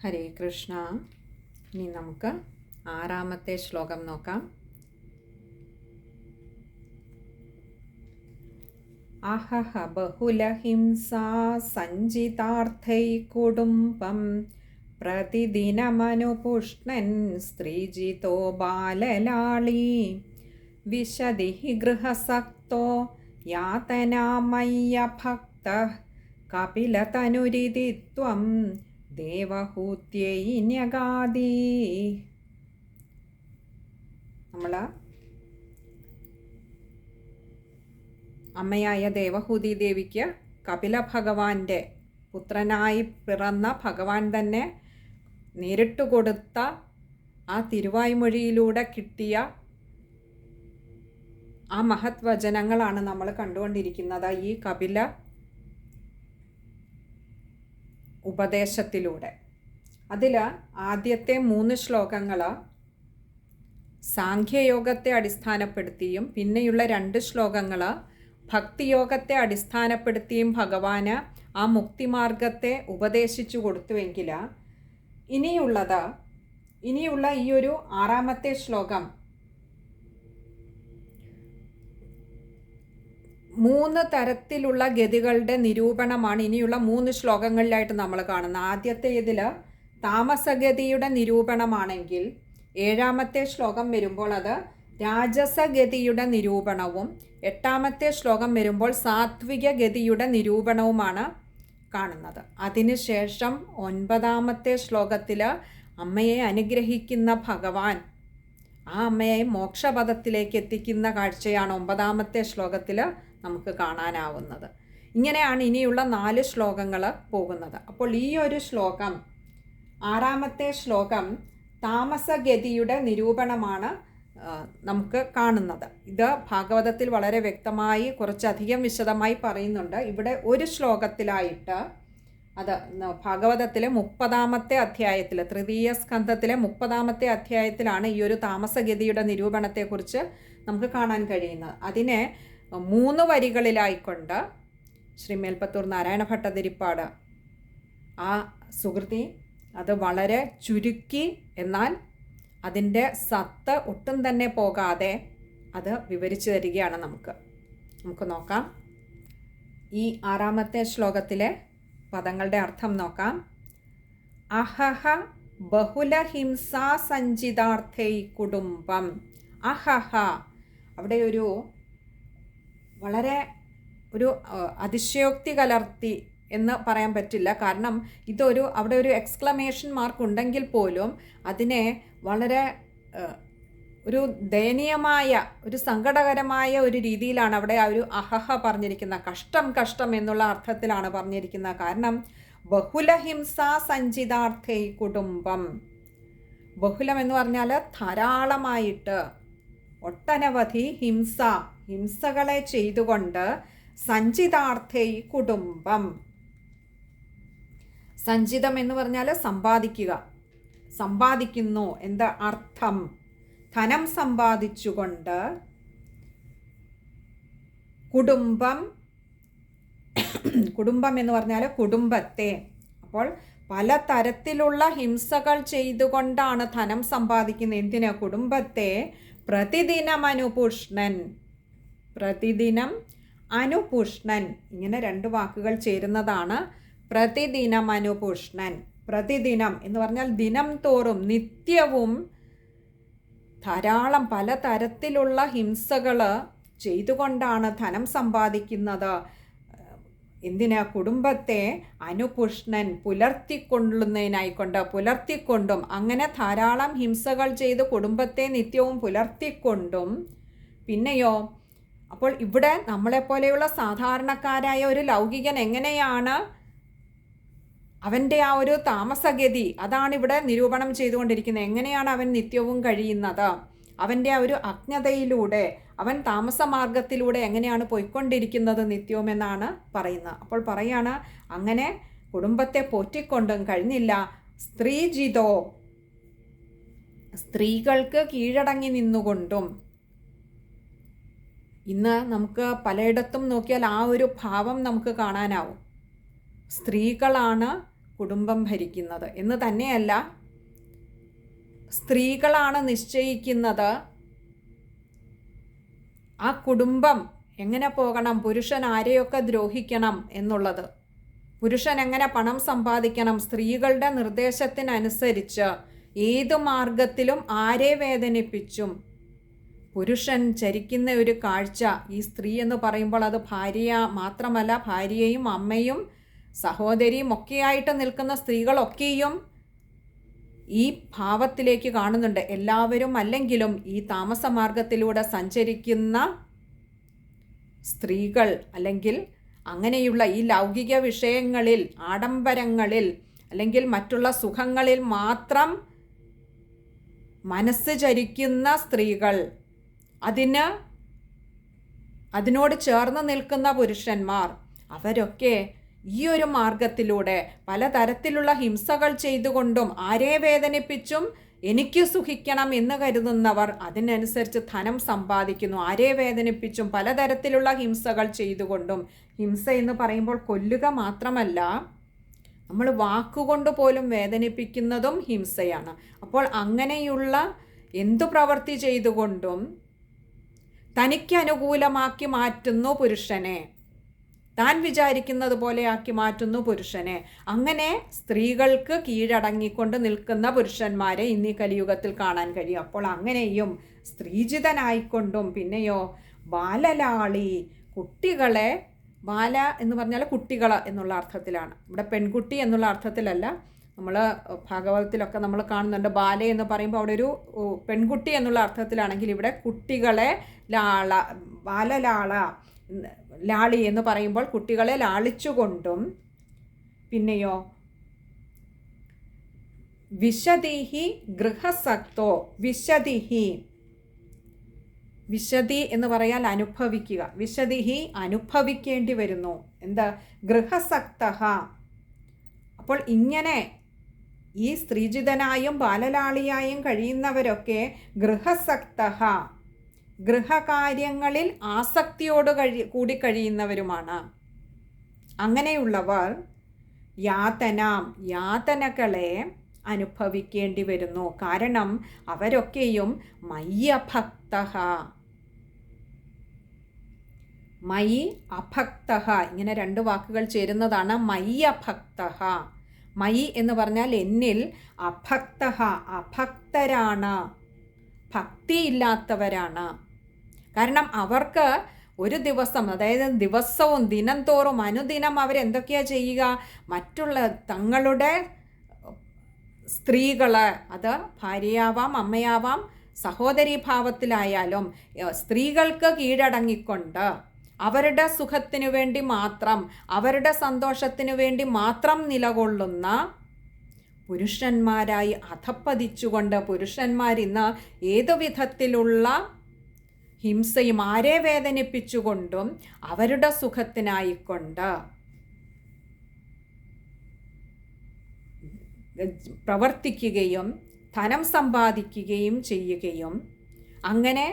ഹരേ കൃഷ്ണ. ഇനി നമുക്ക് ആറാമത്തെ ശ്ലോകം നോക്കാം. അഹഹ ബഹുലഹിംസാ സഞ്ചിതാർത്ഥൈ കുടുംബം പ്രതിദിനമനുപുഷ്ണൻ സ്ത്രീജിതോ ബാലലാളീ വിശതി ഗൃഹസക്തോ യാതനാമയ്യ ഭക്തഃ കപിലതനുരിതി ത്വം ദേവഹൂത്യൈ ന്യഗാദി. നമ്മൾ അമ്മയായ ദേവഹൂതി ദേവിക്ക് കപില ഭഗവാന്റെ പുത്രനായി പിറന്ന ഭഗവാൻ തന്നെ നേരിട്ട് കൊടുത്ത ആ തിരുവായ്മൊഴിയിലൂടെ കിട്ടിയ ആ മഹത് വചനങ്ങളാണ് നമ്മൾ കണ്ടുകൊണ്ടിരിക്കുന്നത് ഈ കപില ഉപദേശത്തിലൂടെ. അതിൽ ആദ്യത്തെ 3 ശ്ലോകങ്ങൾ സാഖ്യയോഗത്തെ അടിസ്ഥാനപ്പെടുത്തിയും പിന്നെയുള്ള 2 ശ്ലോകങ്ങൾ ഭക്തിയോഗത്തെ അടിസ്ഥാനപ്പെടുത്തിയും ഭഗവാന് ആ മുക്തിമാർഗത്തെ ഉപദേശിച്ചു കൊടുത്തുവെങ്കിൽ ഇനിയുള്ള ഈ ഒരു 6-ാമത്തെ ശ്ലോകം 3 തരത്തിലുള്ള ഗതികളുടെ നിരൂപണമാണ് ഇനിയുള്ള 3 ശ്ലോകങ്ങളിലായിട്ട് നമ്മൾ കാണുന്നത്. ആദ്യത്തെ ഇതിൽ താമസഗതിയുടെ നിരൂപണമാണെങ്കിൽ 7-ാമത്തെ ശ്ലോകം വരുമ്പോൾ അത് രാജസഗതിയുടെ നിരൂപണവും 8-ാമത്തെ ശ്ലോകം വരുമ്പോൾ സാത്വിക ഗതിയുടെ നിരൂപണവുമാണ് കാണുന്നത്. അതിനുശേഷം 9-ാമത്തെ ശ്ലോകത്തിൽ അമ്മയെ അനുഗ്രഹിക്കുന്ന ഭഗവാൻ ആ അമ്മയെ മോക്ഷപദത്തിലേക്ക് എത്തിക്കുന്ന കാഴ്ചയാണ് 9-ാമത്തെ ശ്ലോകത്തിൽ നമുക്ക് കാണാനാവുന്നത്. ഇങ്ങനെയാണ് ഇനിയുള്ള 4 ശ്ലോകങ്ങൾ പോകുന്നത്. അപ്പോൾ ഈ ഒരു ശ്ലോകം 6-ാമത്തെ ശ്ലോകം താമസഗതിയുടെ നിരൂപണമാണ് നമുക്ക് കാണുന്നത്. ഇത് ഭാഗവതത്തിൽ വളരെ വ്യക്തമായി കുറച്ചധികം വിശദമായി പറയുന്നുണ്ട്. ഇവിടെ ഒരു ശ്ലോകത്തിലായിട്ട് അത് ഭാഗവതത്തിലെ 30-ാമത്തെ അധ്യായത്തിൽ തൃതീയ സ്കന്ധത്തിലെ 30-ാമത്തെ അധ്യായത്തിലാണ് ഈ ഒരു താമസഗതിയുടെ നിരൂപണത്തെക്കുറിച്ച് നമുക്ക് കാണാൻ കഴിയുന്നത്. അതിനെ 3 വരികളിലായിക്കൊണ്ട് ശ്രീ മേൽപ്പത്തൂർ നാരായണ ഭട്ടതിരിപ്പാട് ആ സുകൃതി അത് വളരെ ചുരുക്കി എന്നാൽ അതിൻ്റെ സത്ത് ഒട്ടും തന്നെ പോകാതെ അത് വിവരിച്ചു തരികയാണ്. നമുക്ക് നോക്കാം. ഈ 6-ാമത്തെ ശ്ലോകത്തിലെ പദങ്ങളുടെ അർത്ഥം നോക്കാം. അഹഹ ബഹുലഹിംസാ സഞ്ചിതാർത്ഥൈ കുടുംബം. അഹഹ അവിടെ വളരെ ഒരു അതിശയോക്തി കലർത്തി എന്ന് പറയാൻ പറ്റില്ല. കാരണം അവിടെ ഒരു എക്സ്ക്ലമേഷൻ മാർക്ക് ഉണ്ടെങ്കിൽ പോലും അതിനെ വളരെ ഒരു ദയനീയമായ ഒരു സങ്കടകരമായ ഒരു രീതിയിലാണ് അവിടെ ആ ഒരു അഹഹ പറഞ്ഞിരിക്കുന്നത്. കഷ്ടം എന്നുള്ള അർത്ഥത്തിലാണ് പറഞ്ഞിരിക്കുന്നത്. കാരണം ബഹുലഹിംസാ സഞ്ചിതാർത്ഥൈ കുടുംബം. ബഹുലം എന്ന് പറഞ്ഞാൽ ധാരാളമായിട്ട് ഒട്ടനവധി ഹിംസകളെ ചെയ്തുകൊണ്ട് സഞ്ചിതാർത്ഥൈ കുടുംബം. സഞ്ചിതം എന്ന് പറഞ്ഞാൽ സമ്പാദിക്കുന്നു എന്താ അർത്ഥം? ധനം സമ്പാദിച്ചുകൊണ്ട് കുടുംബം എന്ന് പറഞ്ഞാൽ കുടുംബത്തെ. അപ്പോൾ പലതരത്തിലുള്ള ഹിംസകൾ ചെയ്തുകൊണ്ടാണ് ധനം സമ്പാദിക്കുന്നത്. എന്തിന്? കുടുംബത്തെ. പ്രതിദിനം അനുപുഷ്ണൻ ഇങ്ങനെ 2 വാക്കുകൾ ചേരുന്നതാണ് പ്രതിദിനം അനുപുഷ്ണൻ. പ്രതിദിനം എന്ന് പറഞ്ഞാൽ ദിനം തോറും നിത്യവും ധാരാളം പലതരത്തിലുള്ള ഹിംസകൾ ചെയ്തുകൊണ്ടാണ് ധനം സമ്പാദിക്കുന്നത്. എന്തിന്? കുടുംബത്തെ അനുപുഷ്ണൻ പുലർത്തിക്കൊണ്ടും അങ്ങനെ ധാരാളം ഹിംസകൾ ചെയ്ത് കുടുംബത്തെ നിത്യവും പുലർത്തിക്കൊണ്ടും. പിന്നെയോ അപ്പോൾ ഇവിടെ നമ്മളെപ്പോലെയുള്ള സാധാരണക്കാരായ ഒരു ലൗകികൻ എങ്ങനെയാണ് അവൻ്റെ ആ ഒരു താമസഗതി അതാണ് ഇവിടെ നിരൂപണം ചെയ്തുകൊണ്ടിരിക്കുന്നത്. എങ്ങനെയാണ് അവൻ നിത്യവും കഴിയുന്നത്? അവൻ്റെ ആ ഒരു അജ്ഞതയിലൂടെ അവൻ താമസമാർഗത്തിലൂടെ എങ്ങനെയാണ് പോയിക്കൊണ്ടിരിക്കുന്നത് നിത്യവും എന്നാണ് പറയുന്നത്. അപ്പോൾ പറയാണ് അങ്ങനെ കുടുംബത്തെ പോറ്റിക്കൊണ്ടും കഴിഞ്ഞില്ല. സ്ത്രീജിതോ സ്ത്രീകൾക്ക് കീഴടങ്ങി നിന്നുകൊണ്ടും. ഇന്ന് നമുക്ക് പലയിടത്തും നോക്കിയാൽ ആ ഒരു ഭാവം നമുക്ക് കാണാനാവും. സ്ത്രീകളാണ് കുടുംബം ഭരിക്കുന്നത് എന്ന് തന്നെയല്ല, സ്ത്രീകളാണ് നിശ്ചയിക്കുന്നത് ആ കുടുംബം എങ്ങനെ പോകണം, പുരുഷൻ ആരെയൊക്കെ ദ്രോഹിക്കണം എന്നുള്ളത്, പുരുഷൻ എങ്ങനെ പണം സമ്പാദിക്കണം, സ്ത്രീകളുടെ നിർദ്ദേശത്തിനനുസരിച്ച് ഏതു മാർഗത്തിലും ആരെ വേദനിപ്പിച്ചും പുരുഷൻ ചരിക്കുന്ന ഒരു കാഴ്ച. ഈ സ്ത്രീ എന്ന് പറയുമ്പോൾ അത് ഭാര്യ മാത്രമല്ല, ഭാര്യയും അമ്മയും സഹോദരിയും ഒക്കെയായിട്ട് നിൽക്കുന്ന സ്ത്രീകളൊക്കെയും ഈ ഭാവത്തിലേക്ക് കാണുന്നുണ്ട്. എല്ലാവരും അല്ലെങ്കിലും ഈ താമസമാർഗത്തിലൂടെ സഞ്ചരിക്കുന്ന സ്ത്രീകൾ അല്ലെങ്കിൽ അങ്ങനെയുള്ള ഈ ലൗകിക വിഷയങ്ങളിൽ, ആഡംബരങ്ങളിൽ അല്ലെങ്കിൽ മറ്റുള്ള സുഖങ്ങളിൽ മാത്രം മനസ്സ് ചരിക്കുന്ന സ്ത്രീകൾ, അതിനോട് ചേർന്ന് നിൽക്കുന്ന പുരുഷന്മാർ, അവരൊക്കെ ഈ ഒരു മാർഗത്തിലൂടെ പലതരത്തിലുള്ള ഹിംസകൾ ചെയ്തുകൊണ്ടും ആരെ വേദനിപ്പിച്ചും എനിക്ക് സുഖിക്കണം എന്ന് കരുതുന്നവർ അതിനനുസരിച്ച് ധനം സമ്പാദിക്കുന്നു. ആരെ വേദനിപ്പിച്ചും പലതരത്തിലുള്ള ഹിംസകൾ ചെയ്തുകൊണ്ടും, ഹിംസ എന്ന് പറയുമ്പോൾ കൊല്ലുക മാത്രമല്ല, നമ്മൾ വാക്കുകൊണ്ട് പോലും വേദനിപ്പിക്കുന്നതും ഹിംസയാണ്. അപ്പോൾ അങ്ങനെയുള്ള എന്തു പ്രവൃത്തി ചെയ്തുകൊണ്ടും തനിക്ക് അനുകൂലമാക്കി മാറ്റുന്നു പുരുഷനെ, താൻ വിചാരിക്കുന്നത് പോലെ ആക്കി മാറ്റുന്നു പുരുഷനെ. അങ്ങനെ സ്ത്രീകൾക്ക് കീഴടങ്ങിക്കൊണ്ട് നിൽക്കുന്ന പുരുഷന്മാരെ ഇന്നീ കലിയുഗത്തിൽ കാണാൻ കഴിയും. അപ്പോൾ അങ്ങനെയും സ്ത്രീജിതനായിക്കൊണ്ടും, പിന്നെയോ ബാലലാളി, കുട്ടികളെ, ബാല എന്ന് പറഞ്ഞാൽ കുട്ടികൾ എന്നുള്ള അർത്ഥത്തിലാണ്, ഇവിടെ പെൺകുട്ടി എന്നുള്ള അർത്ഥത്തിലല്ല. നമ്മൾ ഭാഗവതത്തിലൊക്കെ നമ്മൾ കാണുന്നുണ്ട് ബാല എന്ന് പറയുമ്പോൾ അവിടെ ഒരു പെൺകുട്ടി എന്നുള്ള അർത്ഥത്തിലാണെങ്കിൽ ഇവിടെ കുട്ടികളെ ബാലലാള, ലാളി എന്ന് പറയുമ്പോൾ കുട്ടികളെ ലാളിച്ചുകൊണ്ടും, പിന്നെയോ വിശദിഹി ഗൃഹസക്തോ, വിശദി എന്ന് പറയാൽ അനുഭവിക്കുക, വിശദിഹി അനുഭവിക്കേണ്ടി വരുന്നു. എന്താ? ഗൃഹസക്തഃ. അപ്പോൾ ഇങ്ങനെ ഈ സ്ത്രീജിതനായും ബാലലാളിയായും കഴിയുന്നവരൊക്കെ ഗൃഹസക്തഃ, ഗൃഹകാര്യങ്ങളിൽ ആസക്തിയോട് കൂടി കഴിയുന്നവരുമാണ്. അങ്ങനെയുള്ളവർ യാതനകളെ അനുഭവിക്കേണ്ടി വരുന്നു. കാരണം അവരൊക്കെയും മയ്യഭക്തഃ, മയി അഭക്തഃ, ഇങ്ങനെ രണ്ട് വാക്കുകൾ ചേരുന്നതാണ് മയ്യഭക്തഃ. മയി എന്ന് പറഞ്ഞാൽ എന്നിൽ, അഭക്തഃ അഭക്തരാണ്, ഭക്തിയില്ലാത്തവരാണ്. കാരണം അവർക്ക് ഒരു ദിവസം, അതായത് ദിവസവും ദിനം തോറും അനുദിനം അവരെന്തൊക്കെയാണ് ചെയ്യുക? മറ്റുള്ള തങ്ങളുടെ സ്ത്രീകൾ, അത് ഭാര്യയാവാം, അമ്മയാവാം, സഹോദരീ ഭാവത്തിലായാലും സ്ത്രീകൾക്ക് കീഴടങ്ങിക്കൊണ്ട് അവരുടെ സുഖത്തിനു വേണ്ടി മാത്രം, അവരുടെ സന്തോഷത്തിനു വേണ്ടി മാത്രം നിലകൊള്ളുന്ന പുരുഷന്മാരായി അധപ്പതിച്ചുകൊണ്ട് പുരുഷന്മാരിന്ന് ഏതു വിധത്തിലുള്ള ഹിംസയും ആരെ വേദനിപ്പിച്ചുകൊണ്ടും അവരുടെ സുഖത്തിനായിക്കൊണ്ട് പ്രവർത്തിക്കുകയും ധനം സമ്പാദിക്കുകയും ചെയ്യുകയും അങ്ങനെ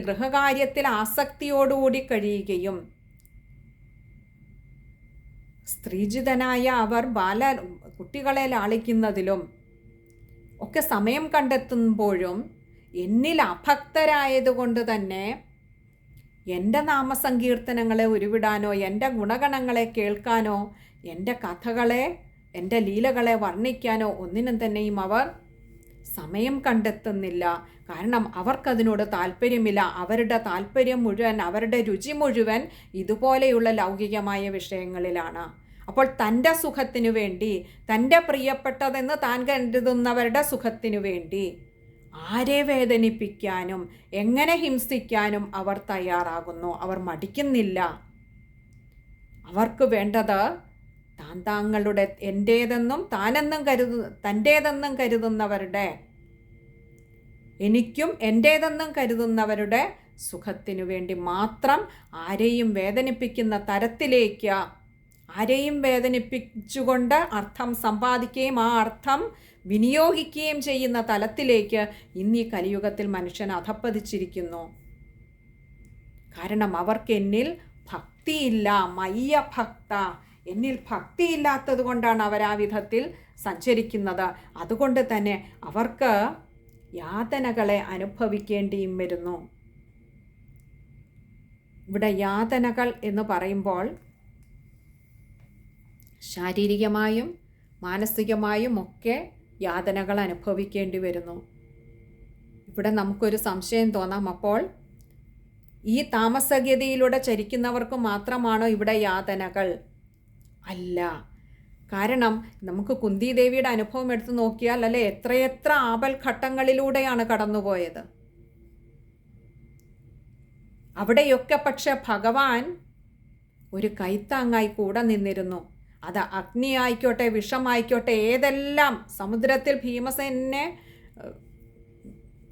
ഗൃഹകാര്യത്തിൽ ആസക്തിയോടുകൂടി കഴിയുകയും, സ്ത്രീജിതനായ അവർ കുട്ടികളെ ലാളിക്കുന്നതിലും ഒക്കെ സമയം കണ്ടെത്തുമ്പോഴും എന്നിൽ അഭക്തരായതുകൊണ്ട് തന്നെ എൻ്റെ നാമസങ്കീർത്തനങ്ങളെ ഉരുവിടാനോ എൻ്റെ ഗുണഗണങ്ങളെ കേൾക്കാനോ എൻ്റെ കഥകളെ, എൻ്റെ ലീലകളെ വർണ്ണിക്കാനോ ഒന്നിനും തന്നെയും അവർ സമയം കണ്ടെത്തുന്നില്ല. കാരണം അവർക്കതിനോട് താല്പര്യമില്ല. അവരുടെ താല്പര്യം മുഴുവൻ, അവരുടെ രുചി മുഴുവൻ ഇതുപോലെയുള്ള ലൗകികമായ വിഷയങ്ങളിലാണ്. അപ്പോൾ തൻ്റെ സുഖത്തിനു വേണ്ടി, തൻ്റെ പ്രിയപ്പെട്ടതെന്ന് താൻ കരുതുന്നവരുടെ സുഖത്തിനു വേണ്ടി ആരെ വേദനിപ്പിക്കാനും എങ്ങനെ ഹിംസിക്കാനും അവർ തയ്യാറാകുന്നു. അവർ മടിക്കുന്നില്ല. അവർക്ക് വേണ്ടത് താങ്കളുടെ എൻ്റേതെന്നും തൻ്റേതെന്നും കരുതുന്നവരുടെ, എനിക്കും എൻ്റേതെന്നും കരുതുന്നവരുടെ സുഖത്തിനു വേണ്ടി മാത്രം ആരെയും വേദനിപ്പിക്കുന്ന തരത്തിലേക്ക്, ആരെയും വേദനിപ്പിച്ചുകൊണ്ട് അർത്ഥം സമ്പാദിക്കുകയും ആ അർത്ഥം വിനിയോഗിക്കുകയും ചെയ്യുന്ന തലത്തിലേക്ക് ഇന്നീ കലിയുഗത്തിൽ മനുഷ്യൻ അധപ്പതിച്ചിരിക്കുന്നു. കാരണം അവർക്ക് എന്നിൽ ഭക്തിയില്ല. മയ്യഭക്ത, എന്നിൽ ഭക്തിയില്ലാത്തത് കൊണ്ടാണ് അവർ ആ വിധത്തിൽ സഞ്ചരിക്കുന്നത്. അതുകൊണ്ട് തന്നെ അവർക്ക് യാതനകളെ അനുഭവിക്കേണ്ടിയും വരുന്നു. ഇവിടെ യാതനകൾ എന്ന് പറയുമ്പോൾ ശാരീരികമായും മാനസികമായും ഒക്കെ യാതനകൾ അനുഭവിക്കേണ്ടി വരുന്നു. ഇവിടെ നമുക്കൊരു സംശയം തോന്നാം, അപ്പോൾ ഈ താമസഗതിയിലൂടെ ചരിക്കുന്നവർക്ക് മാത്രമാണോ ഇവിടെ യാതനകൾ? അല്ല. കാരണം നമുക്ക് കുന്തിദേവിയുടെ അനുഭവം എടുത്തു നോക്കിയാൽ അല്ലെ, എത്രയെത്ര ആപൽഘട്ടങ്ങളിലൂടെയാണ് കടന്നുപോയത്. അവിടെയൊക്കെ പക്ഷെ ഭഗവാൻ ഒരു കൈത്താങ്ങായി കൂടെ നിന്നിരുന്നു. അത് അഗ്നി ആയിക്കോട്ടെ, വിഷമായിക്കോട്ടെ, ഏതെല്ലാം സമുദ്രത്തിൽ ഭീമസേനെ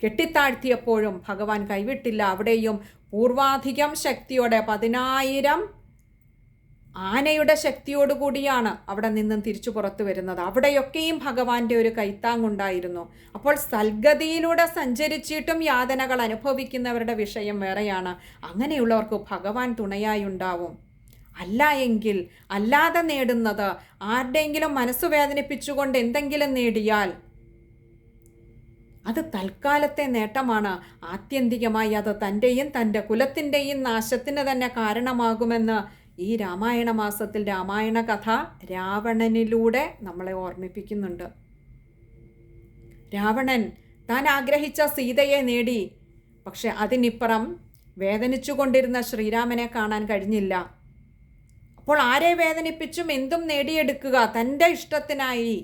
കെട്ടിത്താഴ്ത്തിയപ്പോഴും ഭഗവാൻ കൈവിട്ടില്ല. അവിടെയും പൂർവാധികം ശക്തിയോടെ 10,000 ആനയുടെ ശക്തിയോടുകൂടിയാണ് അവിടെ നിന്നും തിരിച്ചു പുറത്തു വരുന്നത്. അവിടെയൊക്കെയും ഭഗവാന്റെ ഒരു കൈത്താങ്ങുണ്ടായിരുന്നു. അപ്പോൾ സൽഗതിയിലൂടെ സഞ്ചരിച്ചിട്ടും യാതനകൾ അനുഭവിക്കുന്നവരുടെ വിഷയം വേറെയാണ്. അങ്ങനെയുള്ളവർക്ക് ഭഗവാൻ തുണയായി ഉണ്ടാവും. അല്ല എങ്കിൽ, അല്ലാതെ നേടുന്നത് ആരുടെയെങ്കിലും മനസ്സ് വേദനിപ്പിച്ചുകൊണ്ട് എന്തെങ്കിലും നേടിയാൽ അത് തൽക്കാലത്തെ നേട്ടമാണ്. ആത്യന്തികമായി അത് തൻ്റെയും തൻ്റെ കുലത്തിൻ്റെയും നാശത്തിന് തന്നെ കാരണമാകുമെന്ന് ഈ രാമായണ മാസത്തിൽ രാമായണ കഥ രാവണനിലൂടെ നമ്മളെ ഓർമ്മിപ്പിക്കുന്നുണ്ട്. രാവണൻ താൻ ആഗ്രഹിച്ച സീതയെ നേടി. പക്ഷെ അതിനിപ്പുറം വേദനിച്ചു കൊണ്ടിരുന്ന ശ്രീരാമനെ കാണാൻ കഴിഞ്ഞില്ല. അപ്പോൾ ആരെ വേദനിപ്പിച്ചും എന്തും നേടിയെടുക്കുക, തൻ്റെ ഇഷ്ടത്തിനായി,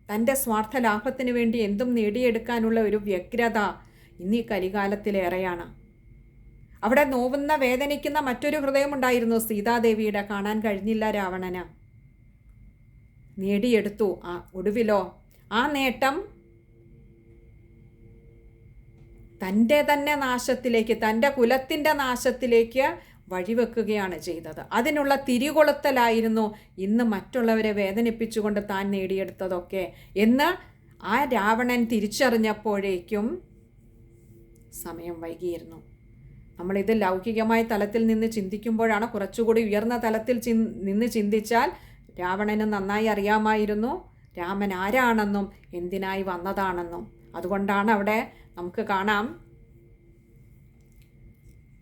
തൻ്റെ സ്വാർത്ഥ ലാഭത്തിന് വേണ്ടി എന്തും നേടിയെടുക്കാനുള്ള ഒരു വ്യഗ്രത ഇന്നീ കലികാലത്തിലേറെയാണ്. അവിടെ നോവുന്ന വേദനിക്കുന്ന മറ്റൊരു ഹൃദയമുണ്ടായിരുന്നു സീതാദേവിയുടെ. കാണാൻ കഴിഞ്ഞില്ല രാവണന്. നേടിയെടുത്തു. ഒടുവിലോ ആ നേട്ടം തൻ്റെ തന്നെ നാശത്തിലേക്ക്, തൻ്റെ കുലത്തിൻ്റെ നാശത്തിലേക്ക് വഴിവെക്കുകയാണ് ചെയ്തത്. അതിനുള്ള തിരികൊളുത്തലായിരുന്നു ഇന്ന് മറ്റുള്ളവരെ വേദനിപ്പിച്ചുകൊണ്ട് താൻ നേടിയെടുത്തതൊക്കെ എന്ന് ആ രാവണൻ തിരിച്ചറിഞ്ഞപ്പോഴേക്കും സമയം വൈകിയിരുന്നു. നമ്മളിത് ലൗകികമായ തലത്തിൽ നിന്ന് ചിന്തിക്കുമ്പോഴാണ്. കുറച്ചുകൂടി ഉയർന്ന തലത്തിൽ നിന്ന് ചിന്തിച്ചാൽ രാവണന് നന്നായി അറിയാമായിരുന്നു രാമൻ ആരാണെന്നും എന്തിനായി വന്നതാണെന്നും. അതുകൊണ്ടാണ് അവിടെ നമുക്ക് കാണാം,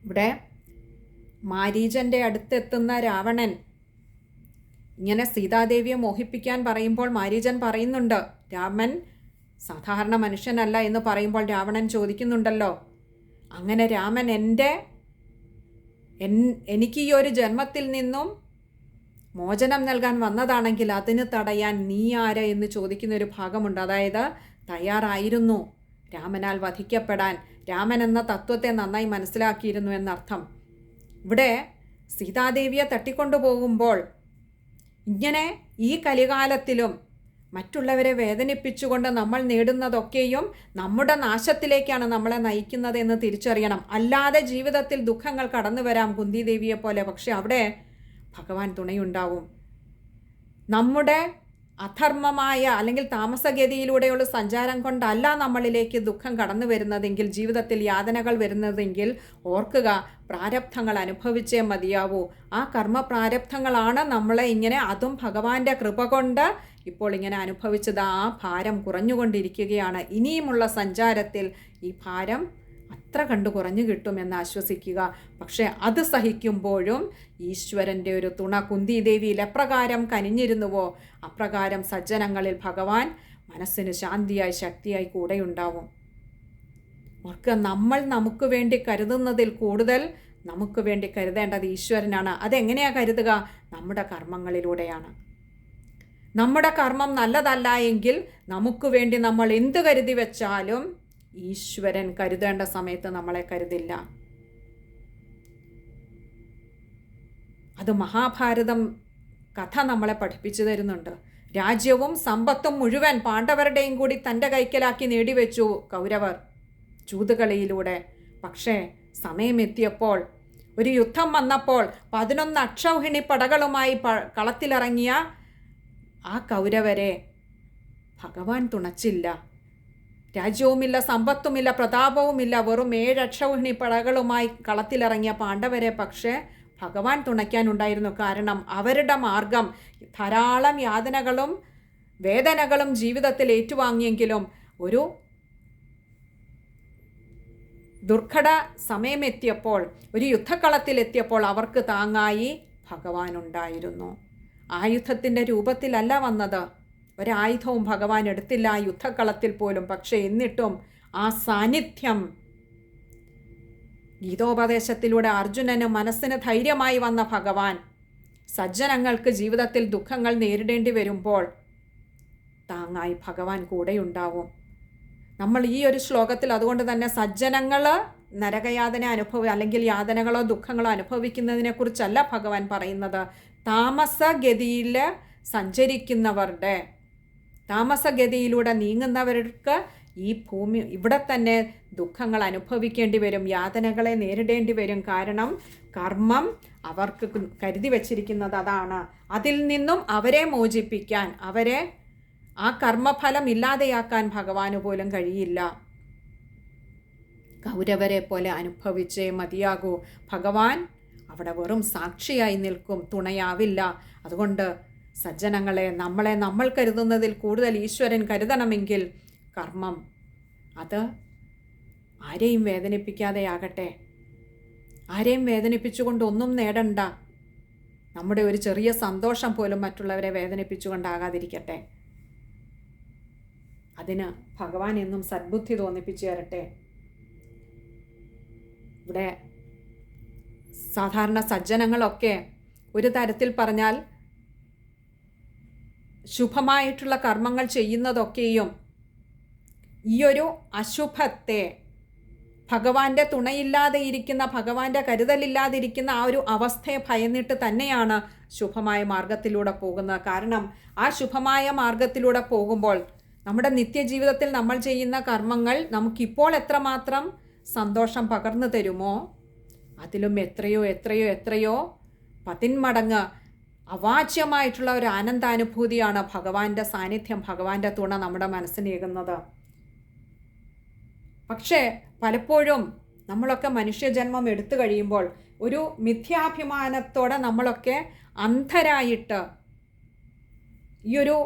ഇവിടെ മാരീചൻ്റെ അടുത്തെത്തുന്ന രാവണൻ ഇങ്ങനെ സീതാദേവിയെ മോഹിപ്പിക്കാൻ പറയുമ്പോൾ മാരീചൻ പറയുന്നുണ്ട്, രാമൻ സാധാരണ മനുഷ്യനല്ല എന്ന് പറയുമ്പോൾ രാവണൻ ചോദിക്കുന്നുണ്ടല്ലോ, അങ്ങനെ രാമൻ എനിക്ക് ഈ ഒരു ജന്മത്തിൽ നിന്നും മോചനം നൽകാൻ വന്നതാണെങ്കിൽ അതിന് തടയാൻ നീ ആര് എന്ന് ചോദിക്കുന്നൊരു ഭാഗമുണ്ട്. അതായത് തയ്യാറായിരുന്നു രാമനാൽ വധിക്കപ്പെടാൻ. രാമൻ എന്ന തത്വത്തെ നന്നായി മനസ്സിലാക്കിയിരുന്നു എന്നർത്ഥം. ഇവിടെ സീതാദേവിയെ തട്ടിക്കൊണ്ടുപോകുമ്പോൾ ഇങ്ങനെ ഈ കലികാലത്തിലും മറ്റുള്ളവരെ വേദനിപ്പിച്ചുകൊണ്ട് നമ്മൾ നേടുന്നതൊക്കെയും നമ്മുടെ നാശത്തിലേക്കാണ് നമ്മളെ നയിക്കുന്നതെന്ന് തിരിച്ചറിയണം. അല്ലാതെ ജീവിതത്തിൽ ദുഃഖങ്ങൾ കടന്നു വരാം കുന്തിദേവിയെ പോലെ. പക്ഷെ അവിടെ ഭഗവാൻ തുണയുണ്ടാവും. നമ്മുടെ അധർമ്മമായ അല്ലെങ്കിൽ താമസഗതിയിലൂടെയുള്ള സഞ്ചാരം കൊണ്ടല്ല നമ്മളിലേക്ക് ദുഃഖം കടന്നു വരുന്നതെങ്കിൽ, ജീവിതത്തിൽ യാതനകൾ വരുന്നതെങ്കിൽ ഓർക്കുക, പ്രാരബ്ധങ്ങൾ അനുഭവിച്ചേ മതിയാവൂ. ആ കർമ്മ പ്രാരബ്ധങ്ങളാണ് നമ്മളെ ഇങ്ങനെ, അതും ഭഗവാന്റെ കൃപ കൊണ്ട് ഇപ്പോൾ ഇങ്ങനെ അനുഭവിച്ചത്. ആ ഭാരം കുറഞ്ഞുകൊണ്ടിരിക്കുകയാണ്. ഇനിയുമുള്ള സഞ്ചാരത്തിൽ ഈ ഭാരം അത്ര കണ്ടു കുറഞ്ഞു കിട്ടുമെന്ന് ആശ്വസിക്കുക. പക്ഷേ അത് സഹിക്കുമ്പോഴും ഈശ്വരൻ്റെ ഒരു തുണ കുന്തിദേവിയിൽ എപ്രകാരം കനിഞ്ഞിരുന്നുവോ അപ്രകാരം സജ്ജനങ്ങളിൽ ഭഗവാൻ മനസ്സിന് ശാന്തിയായി ശക്തിയായി കൂടെയുണ്ടാവും. ഓർക്ക്, നമ്മൾ നമുക്ക് വേണ്ടി കരുതുന്നതിൽ കൂടുതൽ നമുക്ക് വേണ്ടി കരുതേണ്ടത് ഈശ്വരനാണ്. അതെങ്ങനെയാണ് കരുതുക? നമ്മുടെ കർമ്മങ്ങളിലൂടെയാണ്. നമ്മുടെ കർമ്മം നല്ലതല്ല എങ്കിൽ നമുക്ക് വേണ്ടി നമ്മൾ എന്ത് കരുതി വെച്ചാലും ഈശ്വരൻ കരുതേണ്ട സമയത്ത് നമ്മളെ കരുതില്ല. അത് മഹാഭാരതം കഥ നമ്മളെ പഠിപ്പിച്ചു തരുന്നുണ്ട്. രാജ്യവും സമ്പത്തും മുഴുവൻ പാണ്ഡവരുടെയും കൂടി തൻ്റെ കൈക്കലാക്കി നേടിവെച്ചു കൗരവർ ചൂതുകളിയിലൂടെ. പക്ഷേ സമയമെത്തിയപ്പോൾ, ഒരു യുദ്ധം വന്നപ്പോൾ 11 അക്ഷൗഹിണി പടകളുമായി കളത്തിലിറങ്ങിയ ആ കൗരവരെ ഭഗവാൻ തുണച്ചില്ല. രാജ്യവുമില്ല, സമ്പത്തുമില്ല, പ്രതാപവുമില്ല. വെറും 7 അക്ഷൗഹിണി പടകളുമായി കളത്തിലിറങ്ങിയ പാണ്ഡവരെ പക്ഷേ ഭഗവാൻ തുണയ്ക്കാനുണ്ടായിരുന്നു. കാരണം അവരുടെ മാർഗം ധാരാളം യാതനകളും വേദനകളും ജീവിതത്തിൽ ഏറ്റുവാങ്ങിയെങ്കിലും ഒരു ദുർഘട സമയമെത്തിയപ്പോൾ, ഒരു യുദ്ധക്കളത്തിലെത്തിയപ്പോൾ അവർക്ക് താങ്ങായി ഭഗവാൻ ഉണ്ടായിരുന്നു. ആയുധത്തിൻ്റെ രൂപത്തിലല്ല വന്നത്, ഒരായുധവും ഭഗവാൻ എടുത്തില്ല ആ യുദ്ധക്കളത്തിൽ പോലും. പക്ഷേ എന്നിട്ടും ആ സാന്നിധ്യം, ഗീതോപദേശത്തിലൂടെ അർജുനന് മനസ്സിന് ധൈര്യമായി വന്ന ഭഗവാൻ സജ്ജനങ്ങൾക്ക് ജീവിതത്തിൽ ദുഃഖങ്ങൾ നേരിടേണ്ടി വരുമ്പോൾ താങ്ങായി ഭഗവാൻ കൂടെയുണ്ടാവും. നമ്മൾ ഈ ഒരു ശ്ലോകത്തിൽ അതുകൊണ്ട് തന്നെ സജ്ജനങ്ങൾ നരകയാതന അല്ലെങ്കിൽ യാതനകളോ ദുഃഖങ്ങളോ അനുഭവിക്കുന്നതിനെക്കുറിച്ചല്ല ഭഗവാൻ പറയുന്നത്. താമസഗതിയിൽ സഞ്ചരിക്കുന്നവരുടെ, താമസഗതിയിലൂടെ നീങ്ങുന്നവർക്ക് ഈ ഭൂമി ഇവിടെ തന്നെ ദുഃഖങ്ങൾ അനുഭവിക്കേണ്ടി വരും, യാതനകളെ നേരിടേണ്ടി വരും. കാരണം കർമ്മം അവർക്ക് കരുതി വച്ചിരിക്കുന്നത് അതാണ്. അതിൽ നിന്നും അവരെ മോചിപ്പിക്കാൻ, അവരെ ആ കർമ്മഫലം ഇല്ലാതെയാക്കാൻ ഭഗവാന് പോലും കഴിയില്ല. കൗരവരെ പോലെ അനുഭവിച്ചേ മതിയാകൂ. ഭഗവാൻ അവിടെ വെറും സാക്ഷിയായി നിൽക്കും, തുണയാവില്ല. അതുകൊണ്ട് സജ്ജനങ്ങളെ, നമ്മൾ കരുതുന്നതിൽ കൂടുതൽ ഈശ്വരൻ കരുതണമെങ്കിൽ കർമ്മം അത് ആരെയും വേദനിപ്പിക്കാതെയാകട്ടെ. ആരെയും വേദനിപ്പിച്ചുകൊണ്ട് ഒന്നും നേടണ്ട. നമ്മുടെ ഒരു ചെറിയ സന്തോഷം പോലും മറ്റുള്ളവരെ വേദനിപ്പിച്ചുകൊണ്ടാകാതിരിക്കട്ടെ. അതിന് ഭഗവാൻ എന്നും സദ്ബുദ്ധി തോന്നിപ്പിച്ചു തരട്ടെ. ഇവിടെ സാധാരണ സജ്ജനങ്ങളൊക്കെ ഒരു തരത്തിൽ പറഞ്ഞാൽ ശുഭമായിട്ടുള്ള കർമ്മങ്ങൾ ചെയ്യുന്നതൊക്കെയും ഈ ഒരു അശുഭത്തെ, ഭഗവാന്റെ തുണയില്ലാതെ ഇരിക്കുന്ന, ഭഗവാന്റെ കരുതലില്ലാതിരിക്കുന്ന ആ ഒരു അവസ്ഥയെ ഭയന്നിട്ട് തന്നെയാണ് ശുഭമായ മാർഗത്തിലൂടെ പോകുന്നത്. കാരണം ആ ശുഭമായ മാർഗത്തിലൂടെ പോകുമ്പോൾ നമ്മുടെ നിത്യജീവിതത്തിൽ നമ്മൾ ചെയ്യുന്ന കർമ്മങ്ങൾ നമുക്കിപ്പോൾ എത്രമാത്രം സന്തോഷം പകർന്നു തരുമോ അതിലും എത്രയോ എത്രയോ എത്രയോ പതിന്മടങ്ങ് അവാച്യമായിട്ടുള്ള ഒരു ആനന്ദാനുഭൂതിയാണ് ഭഗവാന്റെ സാന്നിധ്യം, ഭഗവാന്റെ തുണ നമ്മുടെ മനസ്സിനേകുന്നത്. പക്ഷേ പലപ്പോഴും നമ്മളൊക്കെ മനുഷ്യജന്മം എടുത്തു കഴിയുമ്പോൾ ഒരു മിഥ്യാഭിമാനത്തോടെ നമ്മളൊക്കെ അന്ധരായിട്ട് ഈ ഒരു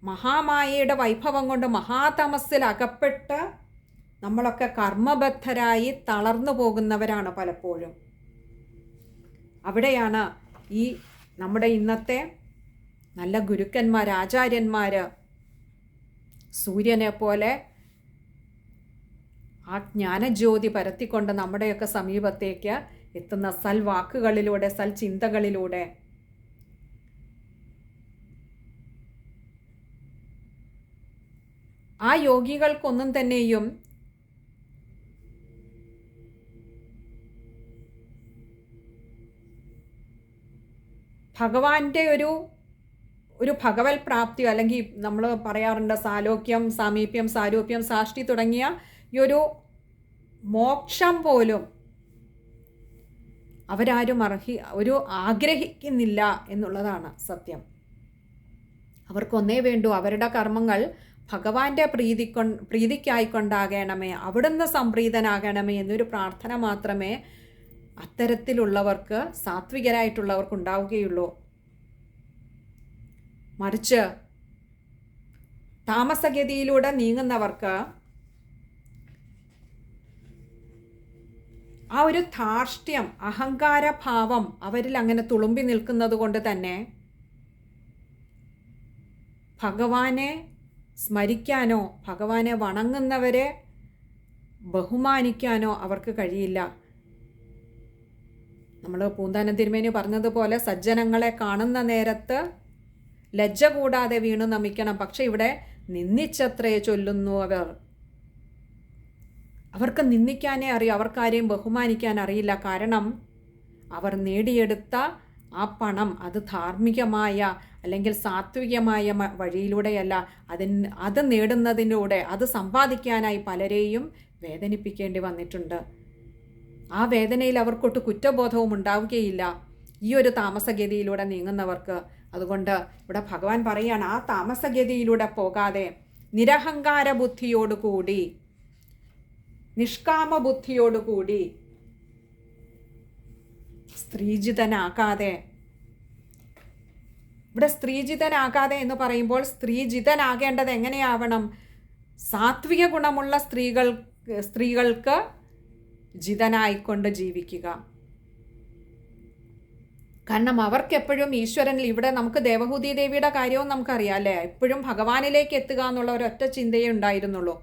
മഹാമായയുടെ വൈഭവം കൊണ്ട് മഹാതമസ്സിൽ അകപ്പെട്ട് നമ്മളൊക്കെ കർമ്മബദ്ധരായി തളർന്നു പോകുന്നവരാണ് പലപ്പോഴും. അവിടെയാണ് ഈ നമ്മുടെ ഇന്നത്തെ നല്ല ഗുരുക്കന്മാർ, ആചാര്യന്മാർ സൂര്യനെ പോലെ ആ ജ്ഞാനജ്യോതി പരത്തിക്കൊണ്ട് നമ്മുടെയൊക്കെ സമീപത്തേക്ക് എത്തുന്ന സൽവാക്കുകളിലൂടെ, സൽചിന്തകളിലൂടെ ആ യോഗികൾക്കൊന്നും തന്നെയും ഭഗവാന്റെ ഒരു ഭഗവത് പ്രാപ്തിയോ, അല്ലെങ്കിൽ നമ്മൾ പറയാറുണ്ട് സാലോക്യം, സാമീപ്യം, സാരൂപ്യം, സാഷ്ടി തുടങ്ങിയ ഈ ഒരു മോക്ഷം പോലും അവരാരും ആഗ്രഹിക്കുന്നില്ല എന്നുള്ളതാണ് സത്യം. അവർക്കൊന്നേ വേണ്ടൂ, അവരുടെ കർമ്മങ്ങൾ ഭഗവാന്റെ പ്രീതിക്കായിക്കൊണ്ടാകണമേ, അവിടുന്ന് സംപ്രീതനാകണമേ എന്നൊരു പ്രാർത്ഥന മാത്രമേ അത്തരത്തിലുള്ളവർക്ക്, സാത്വികരായിട്ടുള്ളവർക്ക് ഉണ്ടാവുകയുള്ളൂ. മറിച്ച് താമസഗതിയിലൂടെ നീങ്ങുന്നവർക്ക് ആ ഒരു ധാർഷ്ട്യം, അഹങ്കാരഭാവം അവരിൽ അങ്ങനെ തുളുമ്പി നിൽക്കുന്നത് കൊണ്ട് തന്നെ ഭഗവാനെ സ്മരിക്കാനോ ഭഗവാനെ വണങ്ങുന്നവരെ ബഹുമാനിക്കാനോ അവർക്ക് കഴിയില്ല. നമ്മൾ പൂന്താനം തിരുമേനി പറഞ്ഞതുപോലെ സജ്ജനങ്ങളെ കാണുന്ന നേരത്ത് ലജ്ജ കൂടാതെ വീണു നമിക്കണം. പക്ഷെ ഇവിടെ നിന്ദിച്ചത്രേ ചൊല്ലുന്നു അവർക്ക് നിന്ദിക്കാനേ അറിയാം, അവർക്കാരെയും ബഹുമാനിക്കാൻ അറിയില്ല. കാരണം അവർ നേടിയെടുത്ത ആ പണം അത് ധാർമ്മികമായ അല്ലെങ്കിൽ സാത്വികമായ വഴിയിലൂടെയല്ല, അത് നേടുന്നതിലൂടെ, അത് സമ്പാദിക്കാനായി പലരെയും വേദനിപ്പിക്കേണ്ടി വന്നിട്ടുണ്ട്. ആ വേദനയിൽ അവർക്കൊട്ട് കുറ്റബോധവും ഉണ്ടാവുകയില്ല ഈ ഒരു താമസഗതിയിലൂടെ നീങ്ങുന്നവർക്ക്. അതുകൊണ്ട് ഇവിടെ ഭഗവാൻ പറയുകയാണ്, ആ താമസഗതിയിലൂടെ പോകാതെ നിരഹങ്കാര ബുദ്ധിയോടുകൂടി, നിഷ്കാമ ബുദ്ധിയോടുകൂടി സ്ത്രീജിതനാകാതെ. ഇവിടെ സ്ത്രീജിതനാകാതെ എന്ന് പറയുമ്പോൾ സ്ത്രീജിതനാകേണ്ടത് എങ്ങനെയാവണം? സാത്വിക ഗുണമുള്ള സ്ത്രീകൾക്ക് ജിതനായിക്കൊണ്ട് ജീവിക്കുക. കാരണം അവർക്കെപ്പോഴും ഈശ്വരനിൽ, ഇവിടെ നമുക്ക് ദേവഹൂതി ദേവിയുടെ കാര്യവും നമുക്കറിയാം അല്ലേ, എപ്പോഴും ഭഗവാനിലേക്ക് എത്തുക എന്നുള്ള ഒരൊറ്റ ചിന്തയേ ഉണ്ടായിരുന്നുള്ളൂ.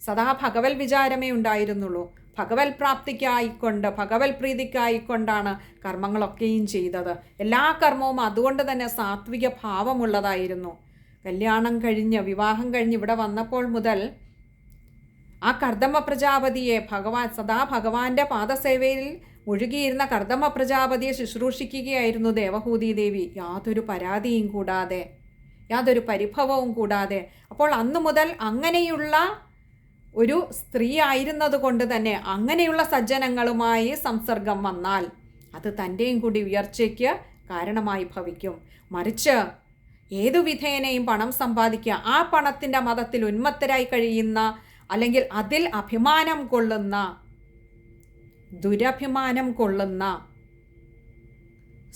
സദാ ഭഗവത് വിചാരമേ ഉണ്ടായിരുന്നുള്ളൂ. ഭഗവത് പ്രാപ്തിക്കായിക്കൊണ്ട്, ഭഗവത് പ്രീതിക്കായിക്കൊണ്ടാണ് കർമ്മങ്ങളൊക്കെയും ചെയ്തത്. എല്ലാ കർമ്മവും അതുകൊണ്ട് തന്നെ സാത്വിക ഭാവമുള്ളതായിരുന്നു. കല്യാണം കഴിഞ്ഞ്, വിവാഹം കഴിഞ്ഞ് ഇവിടെ വന്നപ്പോൾ മുതൽ ആ കർദമ പ്രജാപതിയെ സദാ ഭഗവാന്റെ പാദസേവയിൽ മുഴുകിയിരുന്ന കർദമ പ്രജാപതിയെ ശുശ്രൂഷിക്കുകയായിരുന്നു ദേവഹൂതി ദേവി, യാതൊരു പരാതിയും കൂടാതെ, യാതൊരു പരിഭവവും കൂടാതെ. അപ്പോൾ അന്നു മുതൽ അങ്ങനെയുള്ള ഒരു സ്ത്രീ ആയിരുന്നത് കൊണ്ട് തന്നെ അങ്ങനെയുള്ള സജ്ജനങ്ങളുമായി സംസർഗം വന്നാൽ അത് തൻ്റെയും കൂടി ഉയർച്ചയ്ക്ക് കാരണമായി ഭവിക്കും. മറിച്ച് ഏതു വിധേനയും പണം സമ്പാദിക്കുക, ആ പണത്തിൻ്റെ മതത്തിൽ ഉന്മത്തരായി കഴിയുന്ന, അല്ലെങ്കിൽ അതിൽ അഭിമാനം കൊള്ളുന്ന, ദുരഭിമാനം കൊള്ളുന്ന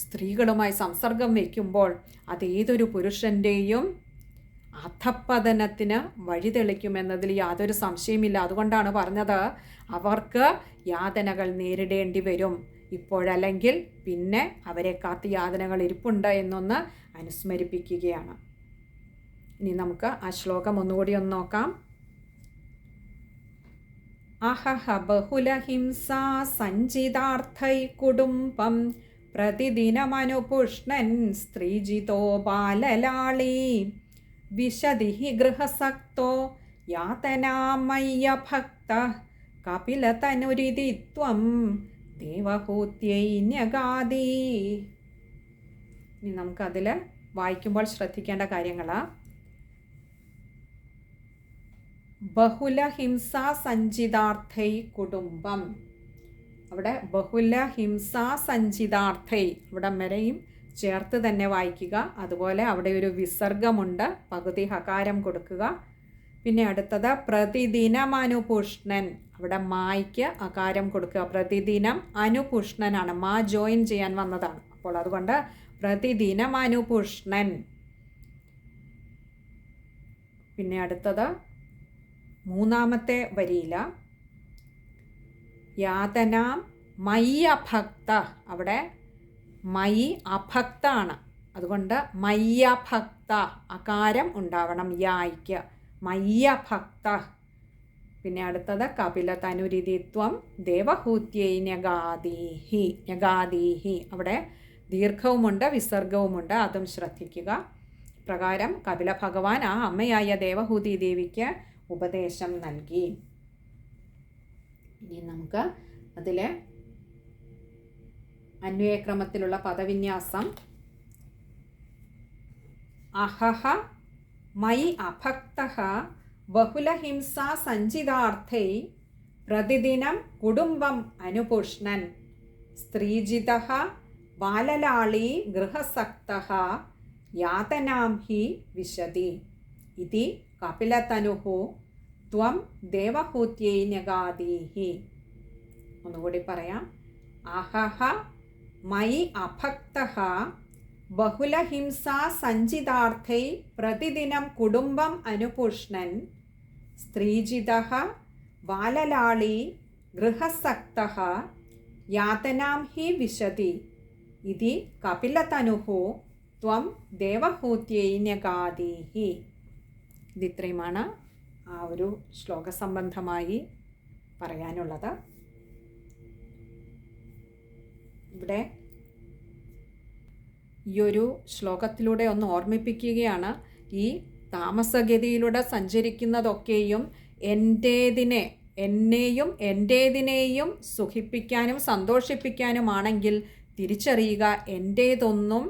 സ്ത്രീകളുമായി സംസർഗം വയ്ക്കുമ്പോൾ അതേതൊരു പുരുഷൻ്റെയും അധപ്പതനത്തിന് വഴിതെളിക്കുമെന്നതിൽ യാതൊരു സംശയമില്ല. അതുകൊണ്ടാണ് പറഞ്ഞത് അവർക്ക് യാതനകൾ നേരിടേണ്ടി വരും, ഇപ്പോഴല്ലെങ്കിൽ പിന്നെ അവരെ കാത്ത് യാതനകൾ ഇരിപ്പുണ്ട് എന്നൊന്ന് അനുസ്മരിപ്പിക്കുകയാണ്. ഇനി നമുക്ക് ആ ശ്ലോകം ഒന്നുകൂടി ഒന്ന് നോക്കാം. അഹഹ ബഹുലഹിംസാ സഞ്ചിതാർത്ഥൈ കുടുംബം പ്രതിദിനമനുപുഷ്ണൻ സ്ത്രീജിതോ ബാലലാളീ വിശതി ഗൃഹസക്തോ യാതനാമയ്യ ഭക്ത കപിലതനുരിതി ത്വം ദേവഹൂത്യൈ ന്യഗാദി. ഇനി നമുക്കതിൽ വായിക്കുമ്പോൾ ശ്രദ്ധിക്കേണ്ട കാര്യങ്ങളാണ്. ബഹുലഹിംസാ സഞ്ചിതാർത്ഥൈ കുടുംബം, അവിടെ ബഹുലഹിംസാ സഞ്ചിതാർത്ഥൈ, ഇവിടെ വരെയും ചേർത്ത് തന്നെ വായിക്കുക. അതുപോലെ അവിടെ ഒരു വിസർഗമുണ്ട്, പകുതി ഹകാരം കൊടുക്കുക. പിന്നെ അടുത്തത് പ്രതിദിനം അനുപുഷ്ണൻ, അവിടെ മായ്ക്ക് അകാരം കൊടുക്കുക. പ്രതിദിനം അനുപുഷ്ണനാണ്, മാ ജോയിൻ ചെയ്യാൻ വന്നതാണ്. അപ്പോൾ അതുകൊണ്ട് പ്രതിദിനം അനുപുഷ്ണൻ. പിന്നെ അടുത്തത് മൂന്നാമത്തെ വരിയില യാതനാം മയ്യ ഭക്ത, അവിടെ മയി അഭക്താണ്, അതുകൊണ്ട് മയ്യ ഭക്ത അകാരം ഉണ്ടാവണം യായ്ക്ക്, മയ്യ ഭക്ത. പിന്നെ അടുത്തത് കപില തനുരിതിത്വം ദേവഹൂത്യൈ ന്യഗാദീഹി, ന്യഗാദീഹി, അവിടെ ദീർഘവുമുണ്ട് വിസർഗവുമുണ്ട്, അതും ശ്രദ്ധിക്കുക. പ്രകാരം കപില ഭഗവാൻ ആ അമ്മയായ ദേവഹൂതി ദേവിക്ക് ഉപദേശം നൽകി. ഇനി നമുക്ക് അതിലെ അന്വയക്രമത്തിലുള്ള പദവിന്യാസം. അഹഹ മയി അഭക്തഃ ബഹുലഹിംസാ സഞ്ചിതാർത്ഥൈ പ്രതിദിനം കുടുംബം അനുപുഷ്ണൻ സ്ത്രീജിതഃ ബാലലാളീ ഗൃഹസക്തഃ യാതനാം ഹി വിശതി ഇതി കപിലതനുഃ ത്വം ദേവഹൂത്യൈ ന്യഗാദീഹി. ഒന്നുകൂടി പറയാം. അഹഹ മയി അഭക്തഃ ബഹുലഹിംസാ സഞ്ചിതാർത്ഥൈ പ്രതിദിനം കുടുംബം അനുപുഷ്ണൻ സ്ത്രീജിതഃ ബാലലാളീ ഗൃഹസക്തഃ യാതനാം ഹി വിശതി ഇതി കപിലതനുഃ ത്വം ദേവഹൂത്യൈ ന്യഗാദീഹി. ഇതിത്രയുമാണ് ആ ഒരു ശ്ലോകസംബന്ധമായി പറയാനുള്ളത്. ഇവിടെ ഈ ഒരു ശ്ലോകത്തിലൂടെ ഒന്ന് ഓർമ്മിപ്പിക്കുകയാണ്, ഈ താമസഗതിയിലൂടെ സഞ്ചരിക്കുന്നതൊക്കെയും എന്നെയും എൻ്റേതിനെയും സുഖിപ്പിക്കാനും സന്തോഷിപ്പിക്കാനുമാണെങ്കിൽ തിരിച്ചറിയുക, എൻ്റേതൊന്നും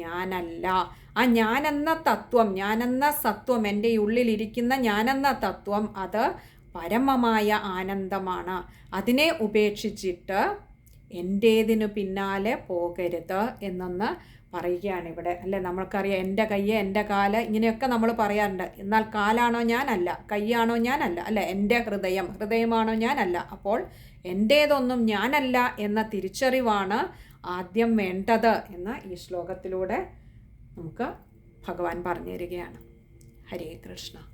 ഞാനല്ല. ആ ഞാനെന്ന തത്വം, ഞാനെന്ന സത്വം, എൻ്റെ ഉള്ളിലിരിക്കുന്ന ഞാനെന്ന തത്വം അത് പരമമായ ആനന്ദമാണ്. അതിനെ ഉപേക്ഷിച്ചിട്ട് എൻ്റേതിനു പിന്നാലെ പോകരുത് എന്നൊന്ന് പറയുകയാണ് ഇവിടെ അല്ലേ. നമ്മൾക്കറിയാം എൻ്റെ കയ്യ് എൻ്റെ കാല് ഇങ്ങനെയൊക്കെ നമ്മൾ പറയാറുണ്ട്. എന്നാൽ കാലാണോ ഞാനല്ല, കൈയാണോ ഞാനല്ല അല്ലേ, എൻ്റെ ഹൃദയമാണോ ഞാനല്ല. അപ്പോൾ എൻ്റേതൊന്നും ഞാനല്ല എന്ന തിരിച്ചറിവാണ് ആദ്യം വേണ്ടത് എന്ന് ഈ ശ്ലോകത്തിലൂടെ നമുക്ക് ഭഗവാൻ പറഞ്ഞു തരികയാണ്. ഹരേ കൃഷ്ണ.